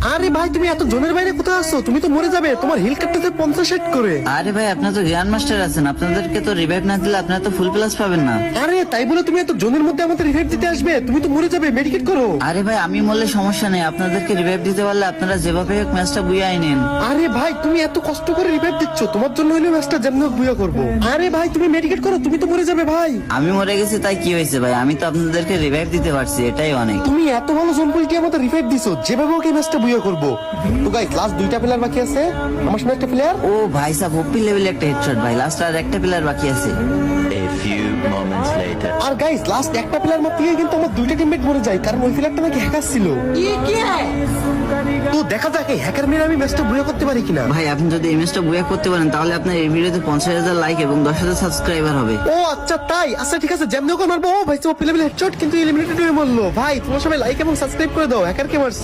আরে ভাই তুমি এত জনের বাইরে কোথায় আসছো? তুমি তো মরে যাবে, তোমার হিল কাটতে 50 হেড করে। আরে ভাই, আপনার তো গ্র্যান্ড মাস্টার আছেন, আপনাদেরকে তো রিভাইভ না দিলে আপনারা তো ফুল প্লাস পাবেন না। আরে তাই বলে তুমি এত জনের মধ্যে আমাদের রিভাইভ দিতে আসবে? তুমি তো মরে যাবে, মেডিকেট করো। আরে ভাই, আমি মরলে সমস্যা নেই, আপনাদেরকে রিভাইভ দিতে পারলে আপনারা যেভাবে হোক ম্যাচটা বুঝাই নেন। আরে ভাই তুমি এত কষ্ট করে রিভাইভ দিচ্ছ, তোমার জন্য হইলে ম্যাচটা যেমন হোক বুয়া করবো। আরে ভাই তুমি মেডিকেট করো, তুমি তো মরে যাবে ভাই। আমি মরে গেছি তাই কি হয়েছে ভাই, আমি তো আপনাদেরকে রিভাইভ দিতে পারছি, এটাই অনেক। তুমি এত ভালো জোন পলিটি আমাদের রিভাইভ দিছো, যেভাবে ওকে ম্যাচটা বুয়া করবো। তো গাইস লাস্ট 2টা প্লেয়ার বাকি আছে, আমার সামনে একটা প্লেয়ার। ও ভাই সাহেব, ওপি লেভেলে একটা হেডশট ভাই, লাস্ট আর একটা প্লেয়ার বাকি আছে। A few moments later. আর গাইস লাস্ট একটা প্লেয়ার মাত্র কিন্তু আমার 2টা টিমমেট মরে যায়, কারণ ওই প্লেয়ারটা নাকি হ্যাকার ছিল। তো দেখা যাক এই হ্যাকার মেরে আমি ম্যাচটা বুয়া করতে পারি কিনা। ভাই আপনি যদি এই ম্যাচটা বুয়া করতে পারেন তাহলে আপনার এই ভিডিওতে 50,000 লাইক এবং 10,000 সাবস্ক্রাইবার হবে। ও আচ্ছা তাই, আচ্ছা ঠিক আছে, যেমন হোক মারবো। ও ভাই তো প্লে লেভেল হেডশট কিন্তু এলিমিনেটেড হয়ে মরলো। ভাই তোমরা সবাই লাইক এবং সাবস্ক্রাইব করে দাও, হ্যাকারকে মারছে।